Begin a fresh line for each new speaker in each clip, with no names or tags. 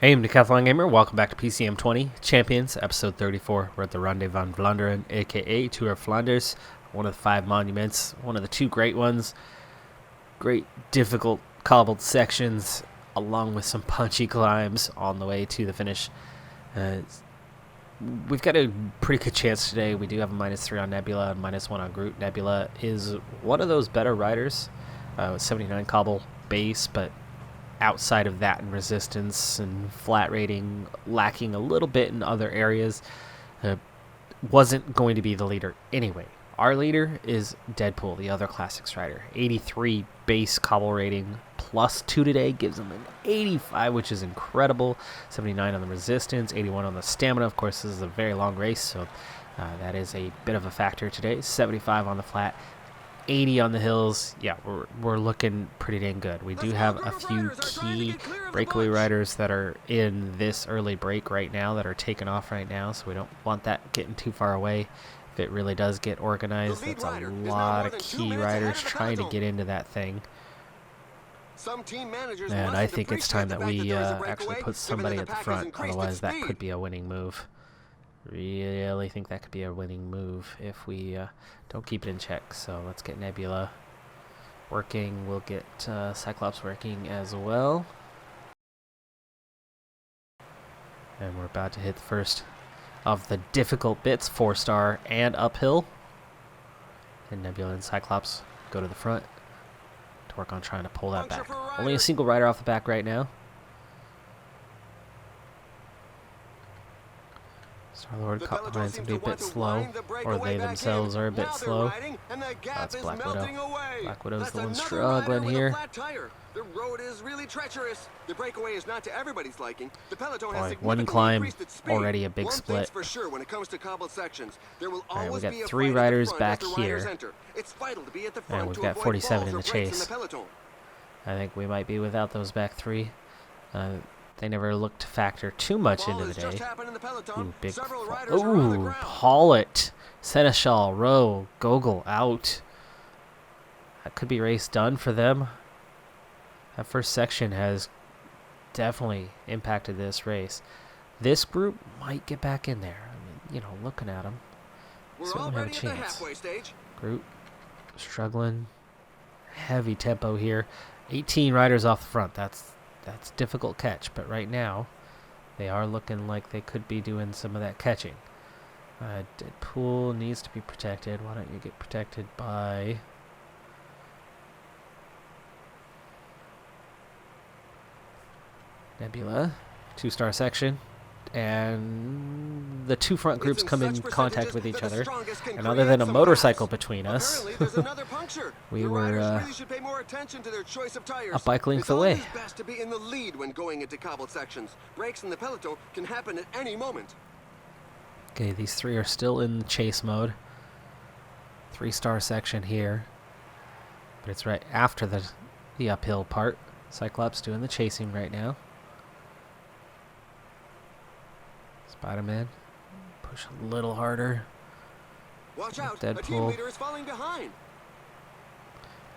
Hey, I'm Decathlon Gamer. Welcome back to PCM20 Champions, episode 34. We're at the Ronde van Vlaanderen, aka Tour of Flanders, one of the 5 monuments, one of the 2 great ones. Great, difficult, cobbled sections, along with some punchy climbs on the way to the finish. We've got a pretty good chance today. We do have a -3 on Nebula and -1 on Groot. Nebula is one of those better riders with 79 cobble base, but outside of that in resistance and flat rating, lacking a little bit in other areas, wasn't going to be the leader anyway. Our leader is Deadpool, the other Classics rider. 83 base cobble rating, +2 today, gives him an 85, which is incredible. 79 on the resistance, 81 on the stamina. Of course, this is a very long race, so that is a bit of a factor today. 75 on the flat, 80 on the hills. Yeah, we're looking pretty dang good. We do have a few key breakaway riders that are in this early break right now that are taking off right now, so we don't want that getting too far away. If it really does get organized, that's a lot of key riders trying to get into that thing. And I think it's time that we actually put somebody at the front, otherwise that could be a winning move. Really think that could be a winning move if we don't keep it in check. So let's get Nebula working. We'll get Cyclops working as well. And we're about to hit the first of the difficult bits, 4-star and uphill. And Nebula and Cyclops go to the front to work on trying to pull that back. Only a single rider off the back right now. Star-Lord caught behind somebody a bit slow, or they themselves are a bit slow. That's Black Widow. Black Widow's the one struggling here.
The road is really treacherous. The breakaway is not to everybody's liking. The peloton has
one climb, already a big split.
For sure when it comes to cobbled sections, there will
always
always
we got 3 riders back here, and we've got 47 in the chase. I think we might be without those back 3. They never looked to factor too much into the day. Ooh, big. Ooh, Pollitt, Seneschal, Rowe, Gogol out. That could be race done for them. That first section has definitely impacted this race. This group might get back in there. I mean, you know, looking at them, certainly have a chance. Groot struggling. Heavy tempo here. 18 riders off the front. That's difficult catch, but right now they are looking like they could be doing some of that catching. Deadpool needs to be protected. Why don't you get protected by Nebula? 2-star section, and the 2 front groups come in contact with each other, and other than a motorcycle between us, we were a bike length away.
Best to be in the lead when going into cobbled sections. Breaks in the peloton can happen at any moment.
Okay, these 3 are still in chase mode. 3-star section here, but it's right after the uphill part. Cyclops doing the chasing right now. Spider-Man, push a little harder.
Watch out,
Deadpool.
a team leader is falling behind.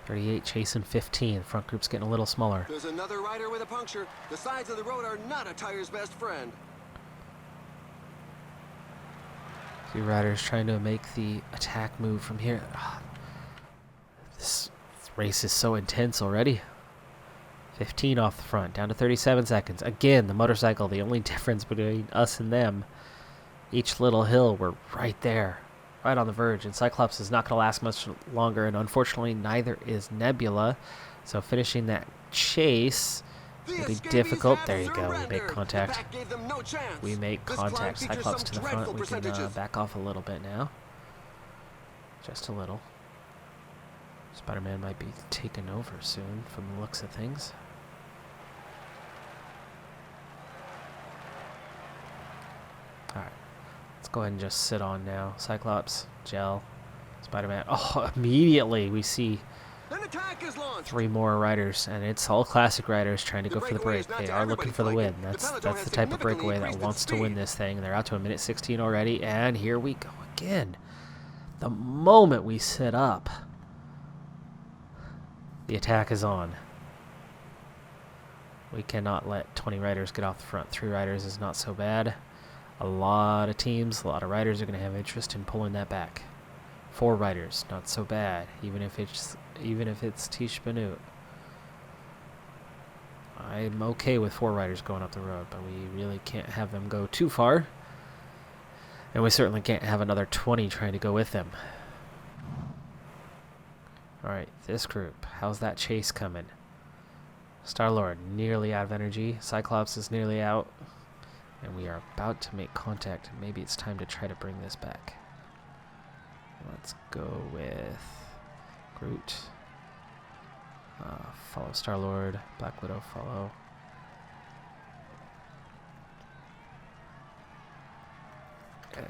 38 chasing 15. Front group's getting a little smaller.
There's another rider with a puncture. The sides of the road are not a tire's best friend.
2 riders trying to make the attack move from here. This race is so intense already. 15 off the front, down to 37 seconds. Again, the motorcycle, the only difference between us and them. Each little hill, we're right there, right on the verge. And Cyclops is not going to last much longer, and unfortunately, neither is Nebula. So finishing that chase will be difficult. There you go, we make contact. We make contact. Cyclops to the front. We can back off a little bit now. Just a little. Spider-Man might be taken over soon from the looks of things. Alright, let's go ahead and just sit on now. Cyclops, Gel, Spider-Man. Oh, immediately we see 3 more riders, and it's all classic riders trying to go for the break. They are looking for the win. That's the type of breakaway that wants to win this thing. They're out to a minute 16 already, and here we go again. The moment we sit up, the attack is on. We cannot let 20 riders get off the front. 3 riders is not so bad. A lot of teams, a lot of riders are going to have interest in pulling that back. 4 riders, not so bad, even if it's Tish Benut. I'm okay with 4 riders going up the road, but we really can't have them go too far. And we certainly can't have another 20 trying to go with them. Alright, this group. How's that chase coming? Star-Lord nearly out of energy. Cyclops is nearly out. And we are about to make contact. Maybe it's time to try to bring this back. Let's go with Groot. Follow Star-Lord. Black Widow follow.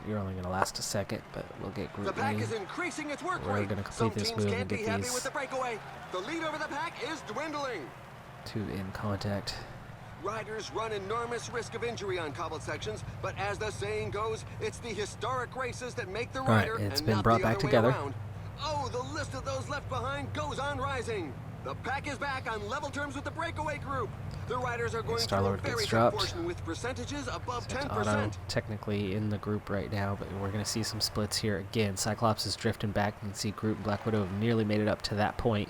You're only going to last a second, but we'll get Groot.
The pack is increasing its work
We're
rate.
going to complete this move and get
happy
these
with the breakaway. The lead over the pack is dwindling.
2 in contact.
Riders run enormous risk of injury on cobbled sections, but as the saying goes, it's the historic races that make the rider
it's
and
been
not
brought
the
back
other way
together.
around. Oh, the list of those left behind goes on rising. The pack is back on level terms with the breakaway group. The riders are going through a
Star-Lord
very
gets
tough
dropped.
portion with percentages above
It's
10%.
Otto technically in the group right now, but we're going to see some splits here again. Cyclops is drifting back. You can see Groot and Black Widow have nearly made it up to that point.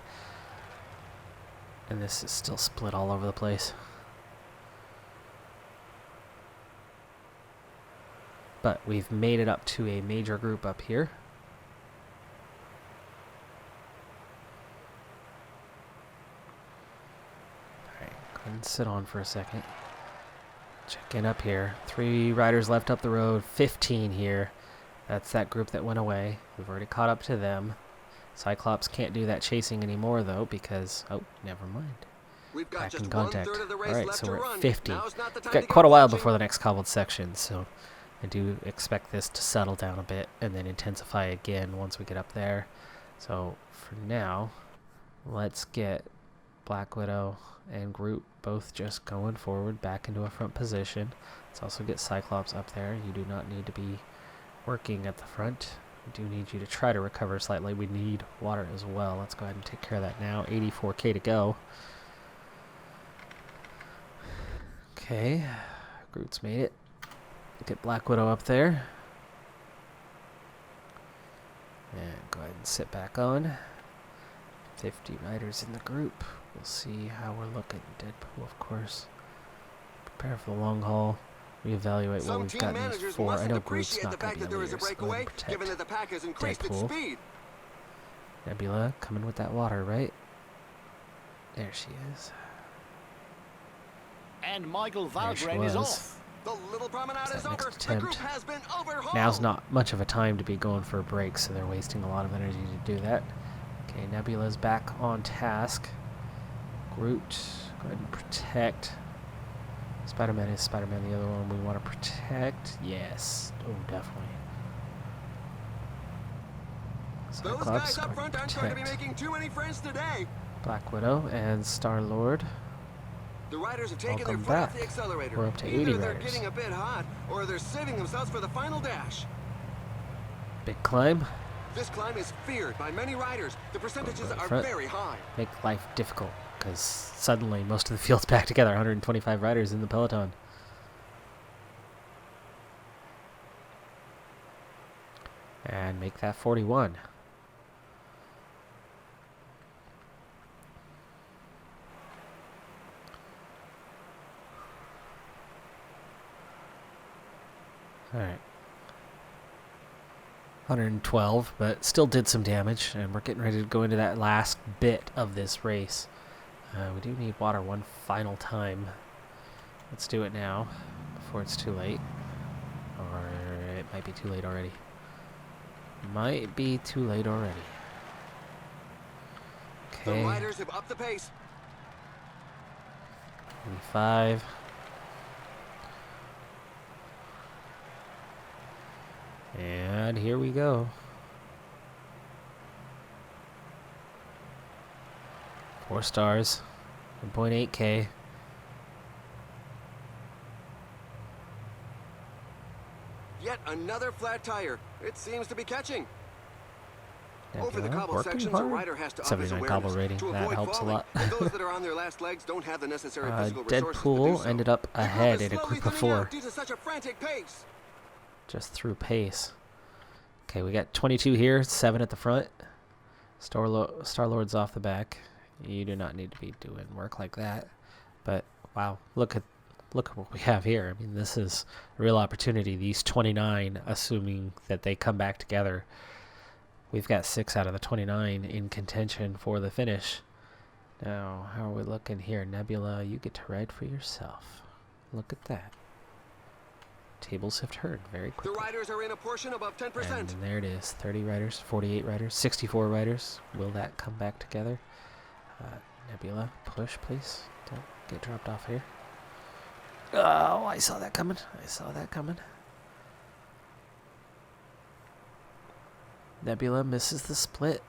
And this is still split all over the place. But we've made it up to a major group up here. Alright, go ahead and sit on for a second. Check in up here. 3 riders left up the road, 15 here. That's that group that went away. We've already caught up to them. Cyclops can't do that chasing anymore though because, oh, never mind.
We've got
Back
just
in contact.
1/3 of the race
Alright,
left
so
to
we're
run.
at 50.
Now's not the
We've
time
got
to
quite
go
a while
watching.
before the next cobbled section, so I do expect this to settle down a bit and then intensify again once we get up there. So for now, let's get Black Widow and Groot both just going forward back into a front position. Let's also get Cyclops up there. You do not need to be working at the front. We do need you to try to recover slightly. We need water as well. Let's go ahead and take care of that now. 84k to go. Okay, Groot's made it. Get Black Widow up there. And go ahead and sit back on. 50 riders in the group. We'll see how we're looking. Deadpool, of course. Prepare for the long haul. Reevaluate what
Some
we've
team
gotten
managers
for. I
mustn't
know Groot's
appreciate
not
the
going
fact
to
that
be
there
a
is a
leader, so go ahead
breakaway,
and protect
given that the pack has increased its
Deadpool.
speed.
Nebula coming with that water, right? There she is.
And Michael
There she
Valgren is
was.
off.
The little promenade
It's
is
that
over.
next
The group
attempt.
has been overhauled.
Now's not much of a time to be going for a break, so they're wasting a lot of energy to do that. Okay, Nebula's back on task. Groot, go ahead and protect. Spider-Man is Spider-Man the other one we want to protect? Yes. Oh, definitely.
Those
Cyclops,
guys
go
up
ahead
front
and
aren't going to be
protect.
making too many friends today.
Black Widow and Star-Lord.
The riders have taken their
Welcome
foot off
back.
the accelerator.
We're up to
Either
80
they're
riders.
getting a bit hot, or they're saving themselves for the final dash.
Big climb.
This climb is feared by many riders. The percentages
Right
are
front.
very high.
Make life difficult, because suddenly most of the field's back together. 125 riders in the peloton. And make that 41. Alright. 112, but still did some damage, and we're getting ready to go into that last bit of this race. We do need water one final time. Let's do it now, before it's too late. Or it might be too late already. Might be too late already.
The
Okay,
riders have upped the pace.
25. And here we go. 4 stars. 1.8k.
Yet another flat tire. It seems to be catching. Over the
Nebula
cobble
working
sections, a
hard.
rider has to up his
79
awareness
cobble rating.
to
That
avoid
helps
falling,
a lot.
and those that are on their last legs don't have the necessary physical resources to do
Deadpool
so.
ended up
The group
ahead
is
in a
slowly
group of
thinning
4.
out due to such a frantic pace.
Just through pace. Okay, we got 22 here, 7 at the front. Star-Lord's off the back. You do not need to be doing work like that. But wow, look at what we have here. I mean, this is a real opportunity. These 29, assuming that they come back together. We've got 6 out of the 29 in contention for the finish. Now, how are we looking here? Nebula, you get to ride for yourself. Look at that. Tables have turned very quickly.
The riders are in a portion above 10%.
And there it is. 30 riders, 48 riders, 64 riders. Will that come back together? Nebula, push, please. Don't get dropped off here. Oh, I saw that coming. Nebula misses the split.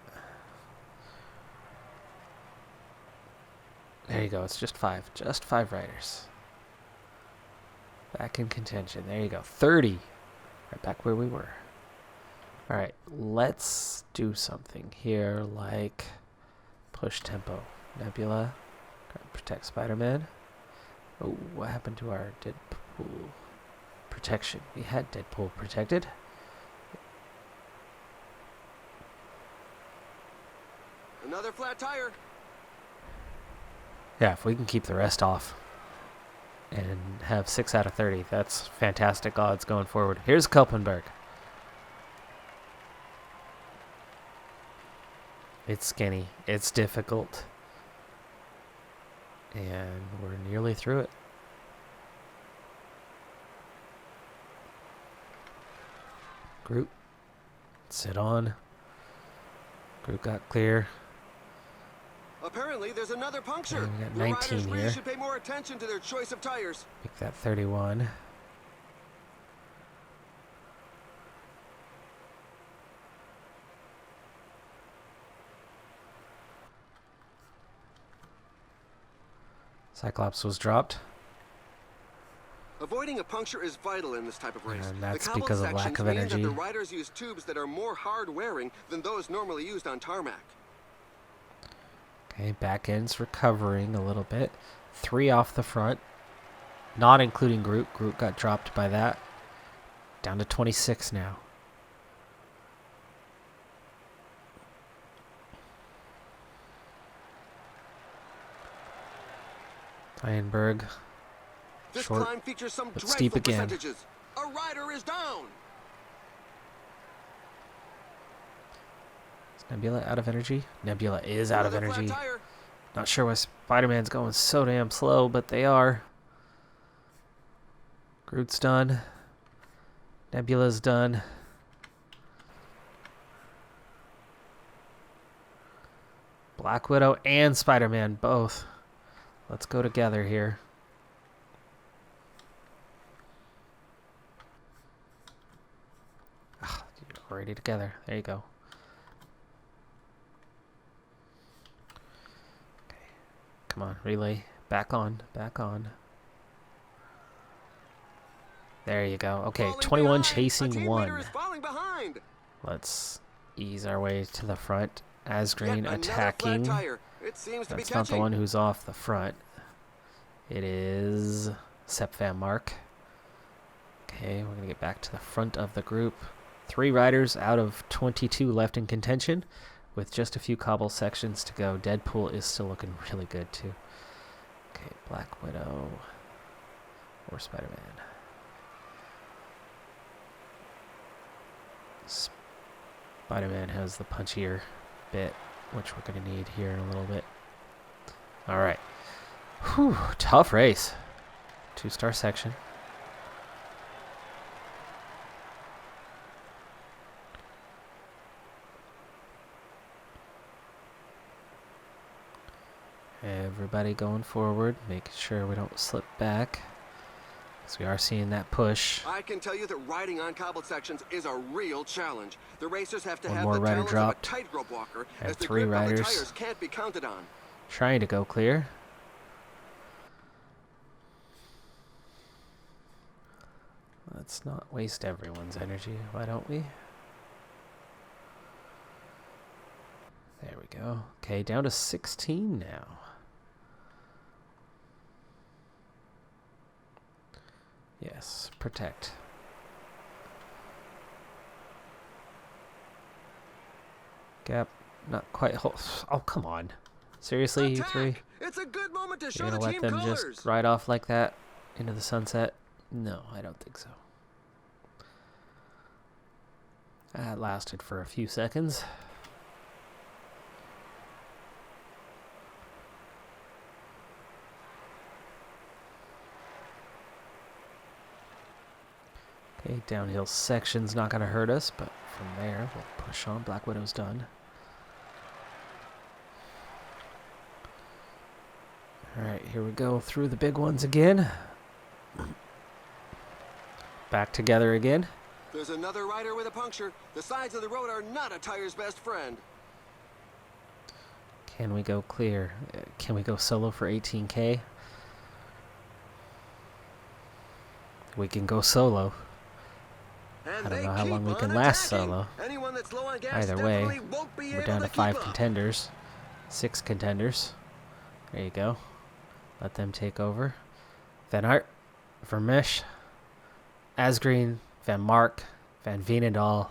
There you go. It's just 5. Just 5 riders. Back in contention. There you go. 30. Right back where we were. Alright. Let's do something here like push tempo. Nebula. Protect Spider-Man. Oh, what happened to our Deadpool protection? We had Deadpool protected.
Another flat tire.
Yeah, if we can keep the rest off and have 6 out of 30, that's fantastic odds going forward. Here's Kelpenberg. It's skinny. It's difficult. And we're nearly through it. Group. Sit on. Group got clear.
Apparently, there's another puncture.
And we got
The
19
riders really
here.
should pay more attention to their choice of tires.
Make that 31. Cyclops was dropped.
Avoiding a puncture is vital in this type of race.
And that's
the cobbled
because of lack
sections
of
mean
energy.
that the riders use tubes that are more hard-wearing than those normally used on tarmac.
Okay, back end's recovering a little bit. 3 off the front, not including Groot. Groot got dropped by that. Down to 26 now. Ironberg.
This
Short,
climb features some
but
dreadful
steep again.
percentages. A rider is down.
Is Nebula out of energy? Nebula is out of
Another flat
energy.
tire.
Not sure why Spider-Man's going so damn slow, but they are. Groot's done. Nebula's done. Black Widow and Spider-Man both. Let's go together here. Already together. There you go. Okay. Come on, relay. Back on. Back on. There you go. Okay,
Falling
21
behind. A
chasing
team
1.
leader is falling behind.
Let's ease our way to the front. Asgreen
Yet another
attacking.
flat tire. It seems to be
That's not the
catching.
one who's off the front. It is Sepfam Mark. Okay, we're going to get back to the front of the group. 3 riders out of 22 left in contention with just a few cobble sections to go. Deadpool is still looking really good too. Okay, Black Widow or Spider-Man. Spider-Man has the punchier bit, which we're going to need here in a little bit. All right. Whew, tough race. 2-star section. Everybody going forward, making sure we don't slip back. Because we are seeing that push.
I can tell you that riding on cobbled sections is a real challenge. The racers have to
One
have
more
the
rider
talents
dropped.
of a tightrope walker,
And
as the
3
grip of the
riders.
tires can't be counted on.
Trying to go clear. Let's not waste everyone's energy, why don't we? There we go. Okay, down to 16 now. Yes, protect. Gap, not quite. Oh, come on. Seriously, you three?
It's a good moment to show
You're
the
gonna
team
let them
colors.
just ride off like that into the sunset? No, I don't think so. That lasted for a few seconds. Okay, downhill section's not going to hurt us, but from there, we'll push on. Black Widow's done. Alright, here we go through the big ones again. Back together again.
There's another rider with a puncture. The sides of the road are not a tire's best friend.
Can we go clear? Can we go solo for 18K? We can go solo.
And
I don't
they
know how
keep
long we
on
can last
attacking.
solo.
Anyone that's low on gas
Either way,
definitely won't be
we're
able
down to
keep
5
up.
contenders. 6 contenders. There you go. Let them take over. Van Aert, Vermeersch, Asgreen, Van Mark, Van Veenendaal,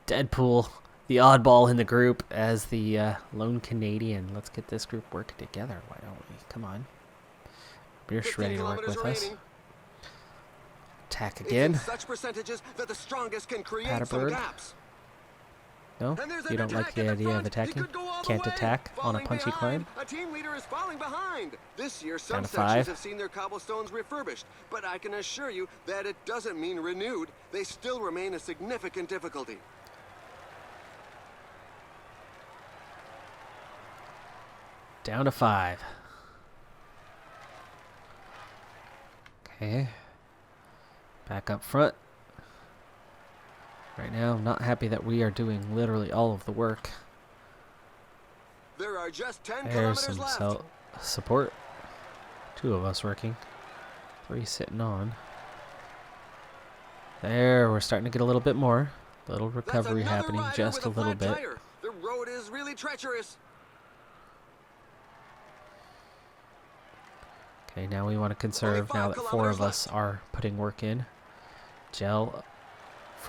Deadpool, the oddball in the group as the lone Canadian. Let's get this group working together. Why don't we? Come on. We're
15
ready to work
kilometers
with us.
remaining.
Attack
It's
again.
in such percentages that the strongest can create some
Paterberg.
gaps.
No?
And there's
You
an
don't like
attack
the
in
idea of
front. He
attacking?
could go all the
Can't
way.
attack on a
Falling
punchy
behind.
climb?
A team leader is falling behind. This year, some
Down to
sections
5.
have seen their cobblestones refurbished, but I can assure you that it doesn't mean renewed. They still remain a significant difficulty.
Down to 5. Okay. Back up front. Right now, I'm not happy that we are doing literally all of the work.
There are just 10
There's
kilometers
some
left.
support. 2 of us working. 3 sitting on. There, we're starting to get a little bit more. Little
That's
recovery
another
happening
rider
just a
with
little
flat
bit.
tire. The road is really treacherous.
Okay, now we want to conserve
5
now that 4
kilometers
of us are putting work in. Gel,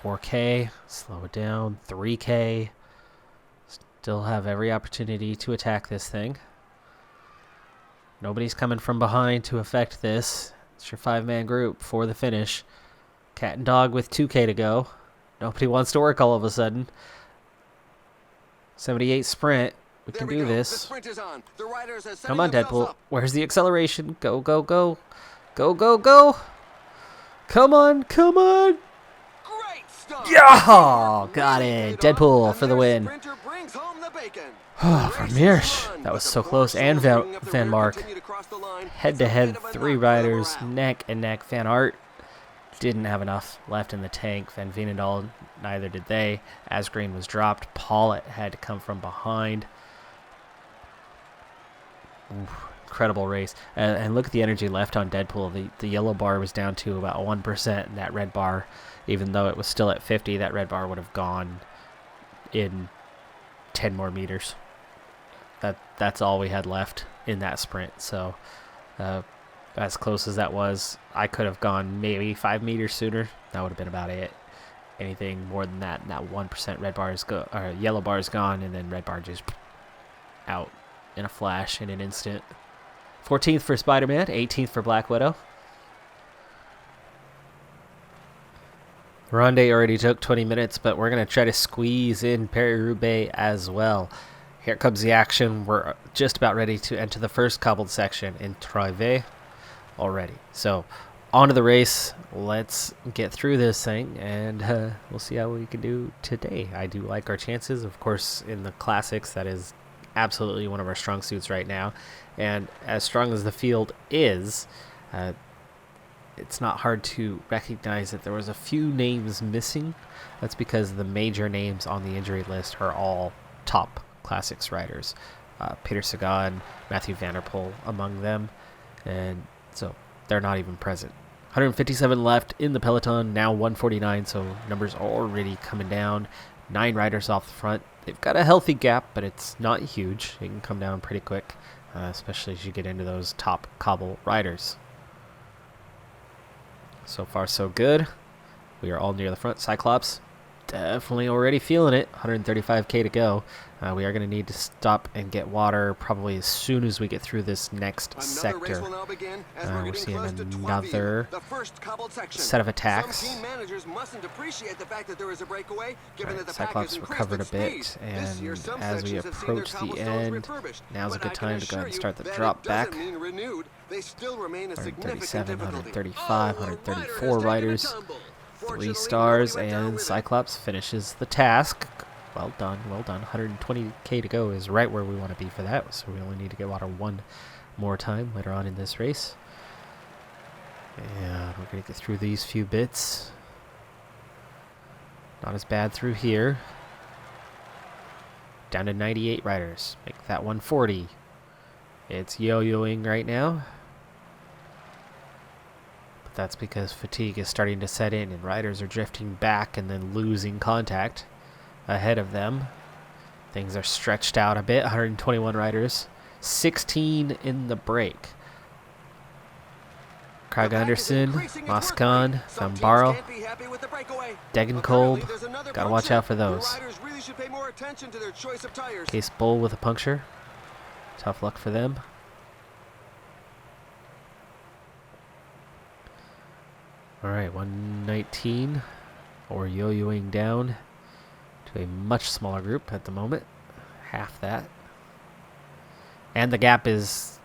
4K, slow it down, 3K. Still have every opportunity to attack this thing. Nobody's coming from behind to affect this. It's your 5-man group for the finish. Cat and dog with 2K to go. Nobody wants to work all of a sudden. 78 sprint. We
There
can
we
do
go. The
this.
sprint is on. The riders are
Come
setting
on,
themselves
Deadpool.
up.
Where's the acceleration? Go, go, go. Go, go, go. Come on, come on.
Great start.
Yeah, got
Really
it.
paid off,
Deadpool
and
for the
their
win.
sprinter brings home the bacon.
Vermeersch. That was so close. And Van Mark. Head-to-head, 3 riders, neck and neck. Van Aert didn't have enough left in the tank. Van Veenendaal, neither did they. Asgreen was dropped. Paulett had to come from behind. Oof, incredible race. And look at the energy left on Deadpool. The yellow bar was down to about 1%, and that red bar, even though it was still at 50, that red bar would have gone in 10 more meters. That's all we had left in that sprint. So as close as that was, I could have gone maybe 5 meters sooner. That would have been about it. Anything more than that, and that 1% red bar is or yellow bar is gone, and then red bar just out in a flash, in an instant. 14th for Spider-Man, 18th for Black Widow. Ronde already took 20 minutes, but we're going to try to squeeze in Paris-Roubaix as well. Here comes the action. We're just about ready to enter the first cobbled section in Trivet already. So, on to the race. Let's get through this thing, and we'll see how we can do today. I do like our chances. Of course, in the classics, that is absolutely one of our strong suits right now. And as strong as the field is, it's not hard to recognize that there was a few names missing. That's because the major names on the injury list are all top classics riders. Peter Sagan, Matthew Van Der Poel among them. And so they're not even present. 157 left in the peloton, now 149, so numbers are already coming down. 9 riders off the front. They've got a healthy gap, but it's not huge. It can come down pretty quick, especially as you get into those top cobble riders. So far, so good. We are all near the front. Cyclops, definitely already feeling it. 135k to go. We are going to need to stop and get water probably as soon as we get through this next sector. We're seeing another set of attacks. Right, Cyclops recovered a bit, and as we approach the end, now's a good time to go ahead and start the drop back. 137, 135, 134 riders. 3 stars, and Cyclops finishes the task. Well done, well done. 120k to go is right where we want to be for that, so we only need to get water one more time later on in this race. And we're going to get through these few bits. Not as bad through here. Down to 98 riders. Make that 140. It's yo-yoing right now. But that's because fatigue is starting to set in and riders are drifting back and then losing contact ahead of them. Things are stretched out a bit. 121 riders. 16 in the break. Craig Anderson, Moscon, Fambaro, Degenkolb. Gotta watch out for those. Case Bull with a puncture. Tough luck for them. Alright, 119. Or yo-yoing down to a much smaller group at the moment. Half that. And the gap is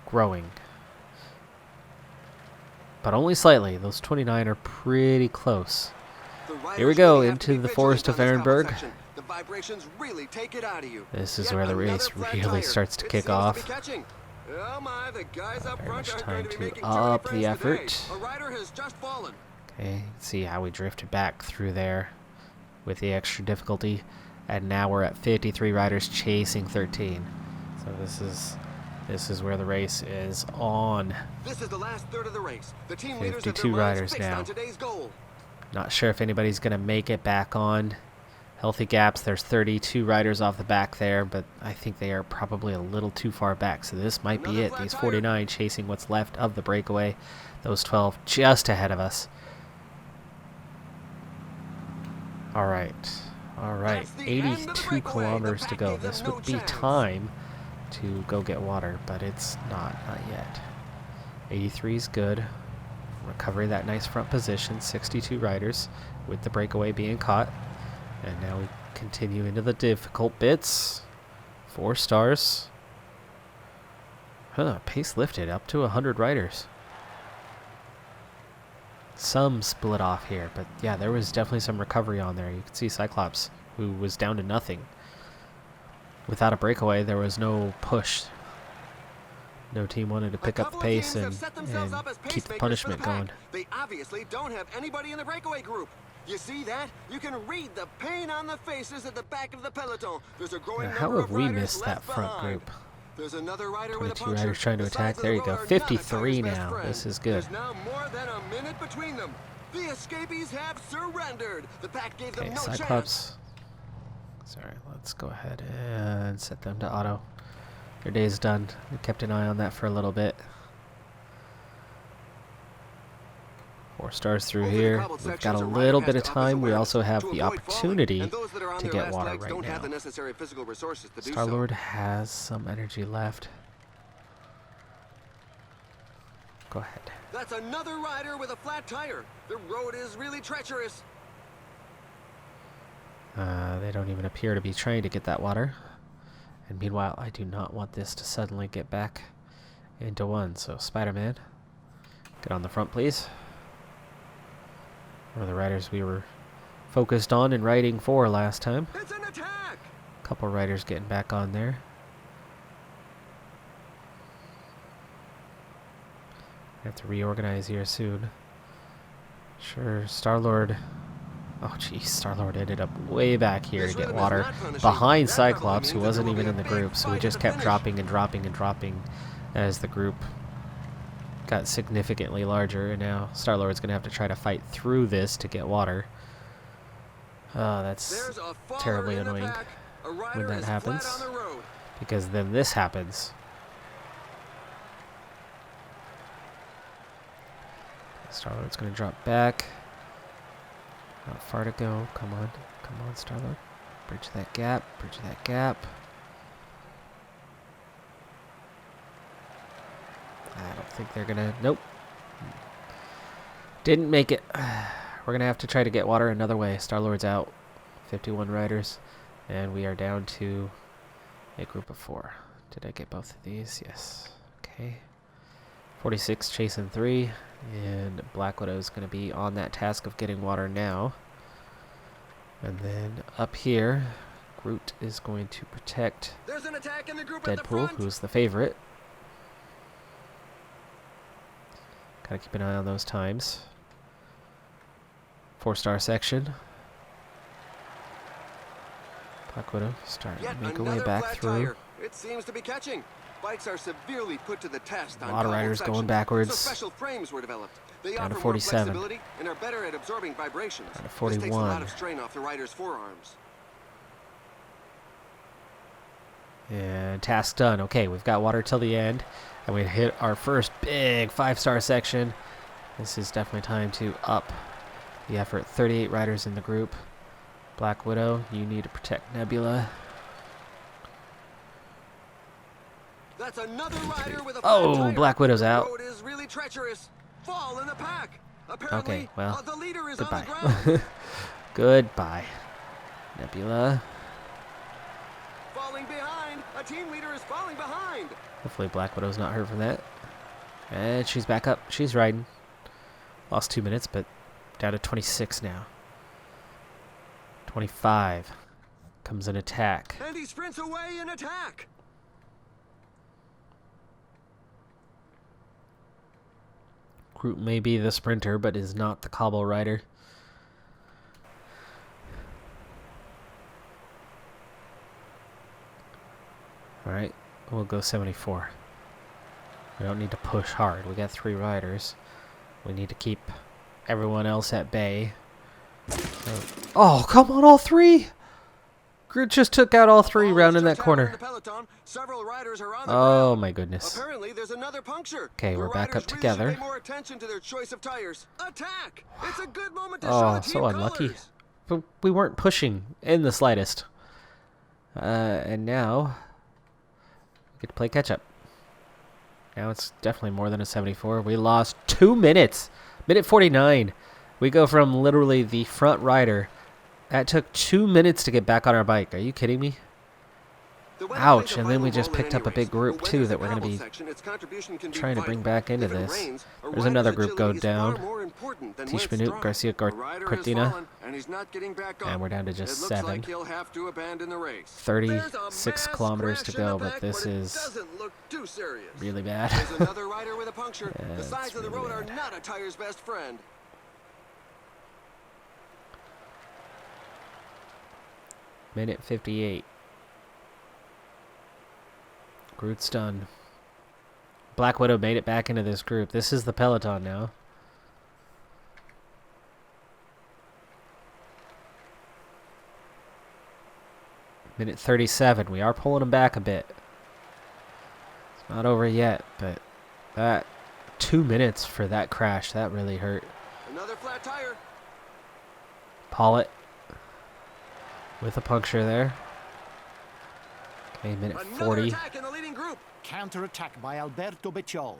growing. But only slightly. Those 29 are pretty close. Here we go into the forest of Ehrenberg. This is where the race really starts to kick off. Very much time to up the effort. Okay, see how we drifted back through there with the extra difficulty. And now we're at 53 riders chasing 13. So this is where the race is on.
This is the last third of the race. The team
52 riders now. Not sure if anybody's going to make it back on. Healthy gaps. There's 32 riders off the back there, but I think they are probably a little too far back. So this might be it. These 49 chasing what's left of the breakaway. Those 12 just ahead of us. All right. All right. 82 kilometers to go. This would be time to go get water, but it's not yet. 83 is good. Recovery, that nice front position. 62 riders with the breakaway being caught. And now we continue into the difficult bits. 4 stars. Pace lifted up to 100 riders. Some split off here, but yeah, there was definitely some recovery on there. You could see Cyclops, who was down to nothing. Without a breakaway, there was no push. No team wanted to pick up the pace and keep the punishment going.
They obviously don't have anybody in the breakaway group. You see that? You can read the pain on the faces at the back of the peloton. There's a growing number
how have
of
we
riders
missed that
left
front
behind.
group?
There's another rider
22 riders trying to attack. There you go. 53 now. This is good.
There's now more than a minute between them. The escapees have surrendered. The pack gave them no
Cyclops.
chance.
Sorry, let's go ahead and set them to auto. Their day's done. We kept an eye on that for a little bit. 4 stars through here. We've got a little bit of time. We also have the opportunity to get water right now. Star-Lord has some energy left. Go ahead.
That's another rider with a flat tire. The road is really treacherous.
They don't even appear to be trying to get that water. And meanwhile, I do not want this to suddenly get back into 1. So Spider-Man, get on the front, please. One of the riders we were focused on and riding for last time.
It's an attack.
Couple riders getting back on there. I have to reorganize here soon. Sure, Star-Lord. Oh, geez, Star-Lord ended up way back here to get water behind Cyclops, who wasn't even in the group. So we just kept dropping and dropping and dropping as the group got significantly larger. And now Star-Lord's going to have to try to fight through this to get water. Oh, that's terribly annoying.
A
when
rider
that
is
happens,
flat on the road.
because then this happens. Star-Lord's going to drop back. Not far to go. Come on. Come on, Star-Lord. Bridge that gap. Bridge that gap. I don't think they're going to... Nope. Didn't make it. We're going to have to try to get water another way. Star-Lord's out. 51 riders. And we are down to a group of 4. Did I get both of these? Yes. Okay. 46 chasing 3. And Black Widow is going to be on that task of getting water now. And then up here, Groot is going to protect
There's an attack in the group at the
Deadpool,
front.
who's the favorite. Gotta keep an eye on those times. 4-star section. Black Widow starting
Yet
to make her way
another
back
flat
through.
tire. It seems to be catching. Bikes are severely put to the test on
A lot of
cobbled
riders going
sections,
backwards.
So special frames were developed. They
Down to
offer more
47.
flexibility and are better at absorbing vibrations.
Down to
This takes a
41.
lot of strain off the rider's forearms.
And task done. Okay, we've got water till the end. And we hit our first big 5-star section. This is definitely time to up the effort. 38 riders in the group. Black Widow, you need to protect Nebula.
That's another rider with a flat
Oh,
tire.
Black Widow's
The
out.
road is really treacherous. Fall in the pack. Apparently,
Okay, well,
the leader is on the
goodbye.
ground.
Goodbye, Nebula.
Falling behind. A team leader is falling behind.
Hopefully Black Widow's not hurt from that. And she's back up. She's riding. Lost 2 minutes, but down to 26 now. 25. Comes an attack.
And he sprints away in attack.
Groot may be the sprinter, but is not the cobble rider. Alright, we'll go 74. We don't need to push hard. We got 3 riders. We need to keep everyone else at bay. Oh, come on, all 3! Groot just took out all 3 round in that corner.
Several riders are on the
Oh
ground.
my goodness.
Apparently, there's another puncture.
Okay,
The
we're back up
riders really
together.
should pay more attention to their choice of tires. Attack! It's a good moment to show
Oh,
the team
so unlucky.
colors.
But we weren't pushing in the slightest. And now we get to play catch up. Now it's definitely more than a 74. We lost 2 minutes. Minute 49. We go from literally the front rider. That took 2 minutes to get back on our bike. Are you kidding me?
The weather
Ouch,
plays a
and then we
vital
just
role in
picked
any
up a big
race,
group,
but when
too,
there's
that
a
we're gonna
cobble
be
section, its contribution can be
trying to
vital.
bring back into
If it
this.
rains, a
There's another
rider's
group go
agility is far
down.
more important than when it's
Tishmanut,
dry.
Garcia,
A rider has
Cortina.
fallen, and he's not getting back up.
And we're down to just
It looks
7.
like he'll have to abandon the race.
36
There's a mass
kilometers to
crash in
go,
the
but
back,
this
it
is
doesn't look too serious.
really bad.
There's another rider with a puncture.
Yeah,
The sides
it's
of the
really
road are
bad.
not a tire's best friend.
Minute 58. Groot's done. Black Widow made it back into this group. This is the peloton now. Minute 37. We are pulling them back a bit. It's not over yet, but that 2 minutes for that crash, that really hurt.
Another flat tire.
Pollitt with a puncture there. Okay, minute
Another
40.
attack in the leading group.
Counter-attack by Alberto Becciol.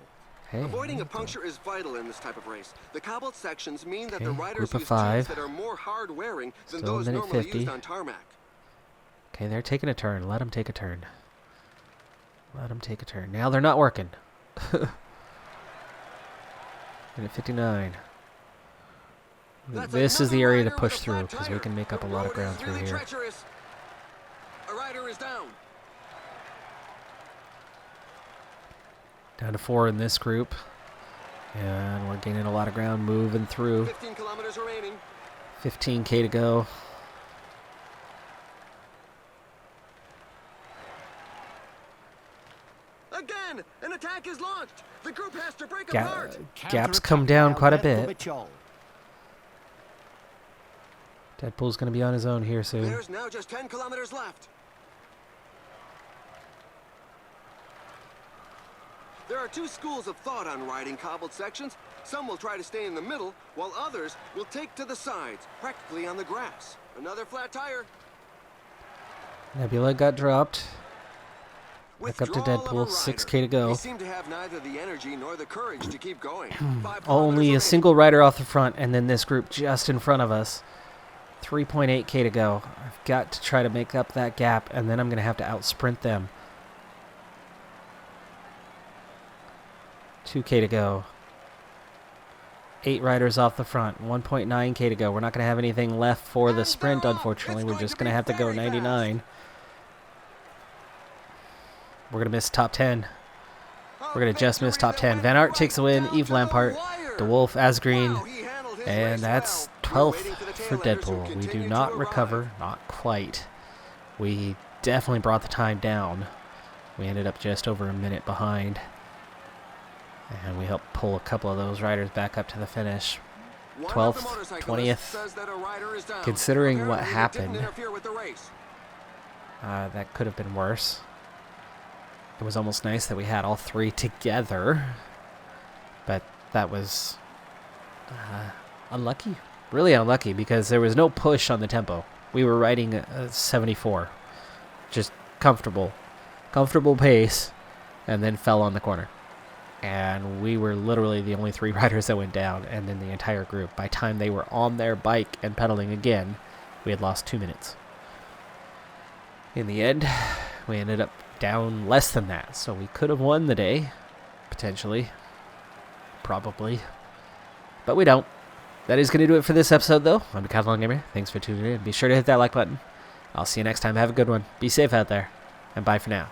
Hey,
Avoiding a puncture is vital in this type of race. The cobbled sections mean that the
Okay,
riders
group of
use
5.
tires that are more hard-wearing than
Still
those
minute
normally
50.
used on tarmac.
okay, they're taking a turn. Let them take a turn. Let them take a turn. Now they're not working. Minute 59.
That's
This is the
another
area to
rider
push
with a
through
flat
because we
tire.
can make up a
The
lot of
road
ground
is
through
really
here.
treacherous. A rider is down.
Down to 4 in this group. And we're gaining a lot of ground moving through.
15 kilometers remaining.
15K to go.
Again, an attack is launched. The group has to break
Ga-
apart.
gaps come
Counter-attack
down
by
quite a
Alberto
bit.
Becciol.
Deadpool's going to be on his own here soon.
There's now just 10 kilometers left. There are two schools of thought on riding cobbled sections. Some will try to stay in the middle, while others will take to the sides, practically on the grass. Another flat tire.
Nebula got dropped. Back up to
Withdrawal of a
Deadpool,
rider.
6K to go.
They seem to have neither the energy nor the courage to keep going. 5
Only a
kilometers
single rider off the front, and then this group just in front of us. 3.8K to go. I've got to try to make up that gap, and then I'm going to have to out-sprint them. 2K to go. 8 riders off the front. 1.9K to go. We're not going to have anything left for the sprint, unfortunately. We're just going to have to go 99. We're going to miss top 10. We're going to just miss top 10. Van Aert takes the win. Yves Lampart, De Wolf, Asgreen, and that's 12th for Deadpool. We do not recover. Not quite. We definitely brought the time down. We ended up just over a minute behind. And we helped pull a couple of those riders back up to the finish. 12th, 20th. Considering what happened, that could have been worse. It was almost nice that we had all 3 together. But that was unlucky. Really unlucky, because there was no push on the tempo. We were riding 74. Just comfortable. Comfortable pace. And then fell on the corner. And we were literally the only 3 riders that went down, and then the entire group. By the time they were on their bike and pedaling again, we had lost 2 minutes. In the end, we ended up down less than that, so we could have won the day, potentially, probably, but we don't. That is going to do it for this episode, though. I'm Decathlon Gamer. Thanks for tuning in. Be sure to hit that like button. I'll see you next time. Have a good one. Be safe out there, and bye for now.